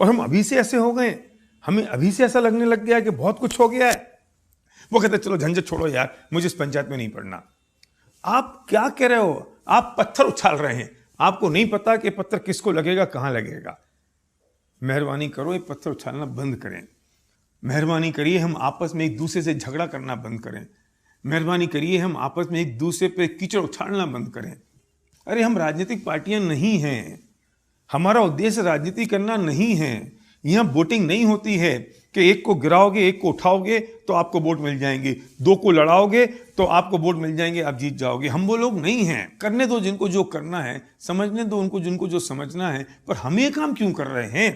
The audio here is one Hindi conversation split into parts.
और हम अभी से ऐसे हो गए, हमें अभी से ऐसा लगने लग गया है कि बहुत कुछ हो गया है। वो कहते चलो झंझट छोड़ो यार, मुझे इस पंचायत में नहीं पढ़ना। आप क्या कह रहे हो? आप पत्थर उछाल रहे हैं, आपको नहीं पता कि पत्थर किसको लगेगा, कहां लगेगा। मेहरबानी करो, ये पत्थर उछालना बंद करें। मेहरबानी करिए हम आपस में एक दूसरे से झगड़ा करना बंद करें। मेहरबानी करिए हम आपस में एक दूसरे पे कीचड़ उछालना बंद करें। अरे हम राजनीतिक पार्टियां नहीं हैं, हमारा उद्देश्य राजनीति करना नहीं है। यहां वोटिंग नहीं होती है कि एक को गिराओगे एक को उठाओगे तो आपको वोट मिल जाएंगे, दो को लड़ाओगे तो आपको वोट मिल जाएंगे, आप जीत जाओगे। हम वो लोग नहीं हैं। करने दो जिनको जो करना है, समझने दो उनको जिनको जो समझना है। पर हम ये काम क्यों कर रहे हैं,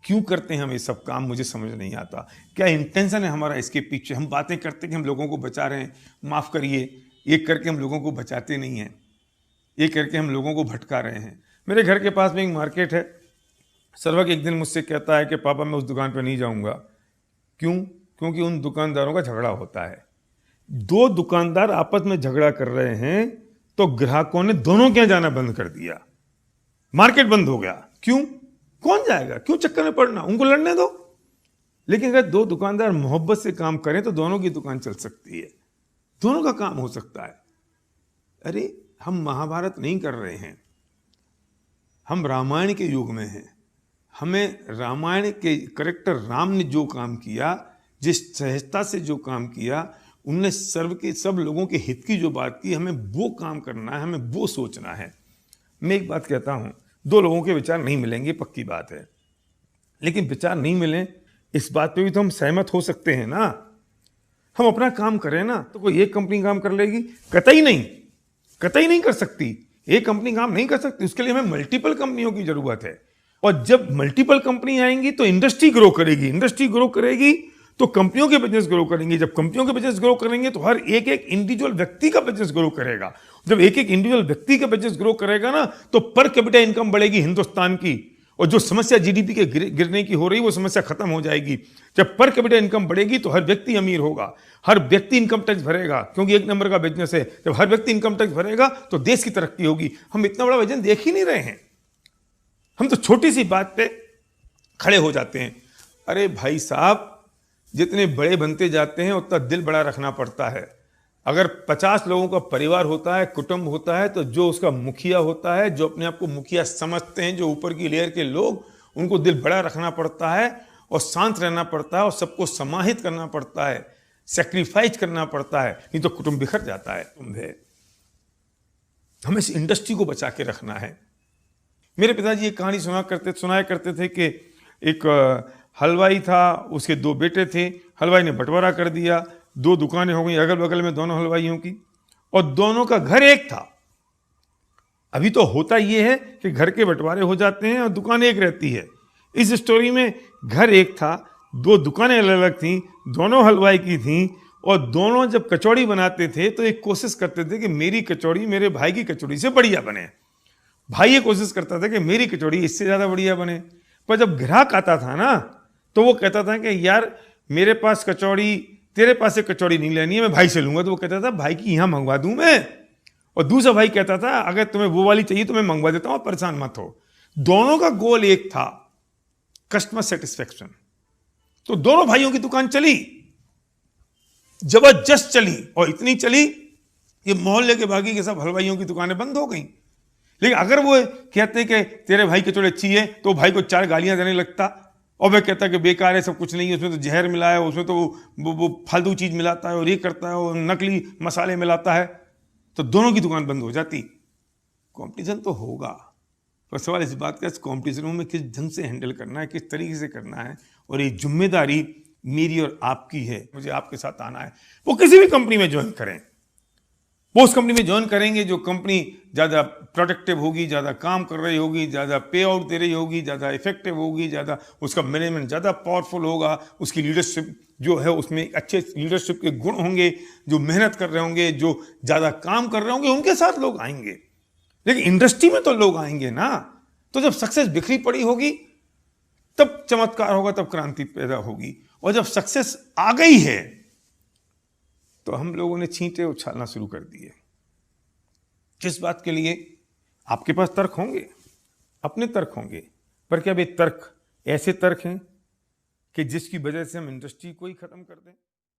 क्यों करते हैं हम ये सब काम, मुझे समझ नहीं आता। क्या इंटेंशन है हमारा इसके पीछे? हम बातें करते कि हम लोगों को बचा रहे हैं, माफ करिए, ये करके हम लोगों को बचाते नहीं हैं, ये करके हम लोगों को भटका रहे हैं। मेरे घर के पास में एक मार्केट है। सर्वक एक दिन मुझसे कहता है कि पापा मैं उस दुकान पर नहीं जाऊंगा। क्यों? क्योंकि उन दुकानदारों का झगड़ा होता है। दो दुकानदार आपस में झगड़ा कर रहे हैं तो ग्राहकों ने दोनों के यहाँ जाना बंद कर दिया, मार्केट बंद हो गया। क्यों? कौन जाएगा? क्यों चक्कर में पड़ना, उनको लड़ने दो। लेकिन अगर दो दुकानदार मोहब्बत से काम करें तो दोनों की दुकान चल सकती है, दोनों का काम हो सकता है। अरे हम महाभारत नहीं कर रहे हैं, हम रामायण के युग में हैं। हमें रामायण के कैरेक्टर राम ने जो काम किया, जिस सहजता से जो काम किया, उनने सब लोगों के हित की जो बात की, हमें वो काम करना है, हमें वो सोचना है। मैं एक बात कहता हूं, दो लोगों के विचार नहीं मिलेंगे, पक्की बात है, लेकिन विचार नहीं मिले इस बात पे भी तो हम सहमत हो सकते हैं ना। हम अपना काम करें ना, तो कोई एक कंपनी काम कर लेगी? कतई नहीं, कतई नहीं कर सकती। एक कंपनी काम नहीं कर सकती, उसके लिए हमें मल्टीपल कंपनियों की जरूरत है। और जब मल्टीपल कंपनी आएंगी तो इंडस्ट्री ग्रो करेगी, इंडस्ट्री ग्रो करेगी तो कंपनियों के बिजनेस ग्रो करेंगे। जब कंपनियों के बिजनेस ग्रो करेंगे तो हर एक एक इंडिविजुअल व्यक्ति का बिजनेस ग्रो करेगा। जब एक एक इंडिविजुअल व्यक्ति का बिजनेस ग्रो करेगा ना, तो पर कैपिटा इनकम बढ़ेगी हिंदुस्तान की, और जो समस्या जीडीपी के गिरने की हो रही है वो समस्या खत्म हो जाएगी। जब पर कैपिटा इनकम बढ़ेगी तो हर व्यक्ति अमीर होगा, हर व्यक्ति इनकम टैक्स भरेगा, क्योंकि एक नंबर का बिजनेस है। जब हर व्यक्ति इनकम टैक्स भरेगा तो देश की तरक्की होगी। हम इतना बड़ा विजन देख ही नहीं रहे हैं, हम तो छोटी सी बात पे खड़े हो जाते हैं। अरे भाई साहब, जितने बड़े बनते जाते हैं उतना दिल बड़ा रखना पड़ता है। अगर 50 लोगों का परिवार होता है, कुटुंब होता है, तो जो उसका मुखिया होता है, जो अपने आप को मुखिया समझते हैं, जो ऊपर की लेयर के लोग, उनको दिल बड़ा रखना पड़ता है और शांत रहना पड़ता है और सबको समाहित करना पड़ता है, सेक्रीफाइस करना पड़ता है, नहीं तो कुटुंब बिखर जाता है। हमें इस इंडस्ट्री को बचा के रखना है। मेरे पिताजी एक कहानी सुनाया करते थे कि एक हलवाई था, उसके दो बेटे थे। हलवाई ने बंटवारा कर दिया, दो दुकानें हो गई अगल बगल में दोनों हलवाइयों की, और दोनों का घर एक था। अभी तो होता यह है कि घर के बंटवारे हो जाते हैं और दुकान एक रहती है। इस स्टोरी में घर एक था, दो दुकानें अलग अलग थीं, दोनों हलवाई की थीं, और दोनों जब कचौड़ी बनाते थे तो एक कोशिश करते थे कि मेरी कचौड़ी मेरे भाई की कचौड़ी से बढ़िया बने। भाई ये कोशिश करता था कि मेरी कचौड़ी इससे ज़्यादा बढ़िया बने। पर जब ग्राहक आता था ना, तो वो कहता था कि यार मेरे पास कचौड़ी, तेरे पास से कचौड़ी नहीं लेनी है, मैं भाई से लूंगा। तो वो कहता था भाई की यहाँ मंगवा दूं मैं। और दूसरा भाई कहता था अगर तुम्हें वो वाली चाहिए तो मैं मंगवा देता हूं, परेशान मत हो। दोनों का गोल एक था, कस्टमर सेटिस्फेक्शन। तो दोनों भाइयों की दुकान चली, जबरदस्त चली, और इतनी चली ये मोहल्ले के बाकी के सब हलवाइयों की दुकानें बंद हो गई। लेकिन अगर वो कहते कि तेरे भाई कचौड़ी अच्छी है, तो भाई को 4 गालियां देने लगता, और वह कहता कि बेकार है, सब कुछ नहीं है, उसमें तो जहर मिला है, उसमें तो वो फालतू चीज मिलाता है और ये करता है और नकली मसाले मिलाता है। तो दोनों की दुकान बंद हो जाती। कंपटीशन तो होगा, पर सवाल इस बात का, इस कॉम्पिटिशन में किस ढंग से हैंडल करना है, किस तरीके से करना है। और ये जिम्मेदारी मेरी और आपकी है, मुझे आपके साथ आना है। वो किसी भी कंपनी में ज्वाइन करें, वो उस कंपनी में ज्वाइन करेंगे जो कंपनी ज़्यादा प्रोडक्टिव होगी, ज़्यादा काम कर रही होगी, ज़्यादा पे आउट दे रही होगी, ज़्यादा इफेक्टिव होगी, ज़्यादा उसका मैनेजमेंट ज़्यादा पावरफुल होगा, उसकी लीडरशिप जो है उसमें अच्छे लीडरशिप के गुण होंगे, जो मेहनत कर रहे होंगे, जो ज़्यादा काम कर रहे होंगे, उनके साथ लोग आएंगे। लेकिन इंडस्ट्री में तो लोग आएंगे ना। तो जब सक्सेस बिखरी पड़ी होगी तब चमत्कार होगा, तब क्रांति पैदा होगी। और जब सक्सेस आ गई है तो हम लोगों ने छींटे उछालना शुरू कर दिए। किस बात के लिए? आपके पास तर्क होंगे, अपने तर्क होंगे, पर क्या वे तर्क ऐसे तर्क हैं कि जिसकी वजह से हम इंडस्ट्री को ही खत्म कर दें।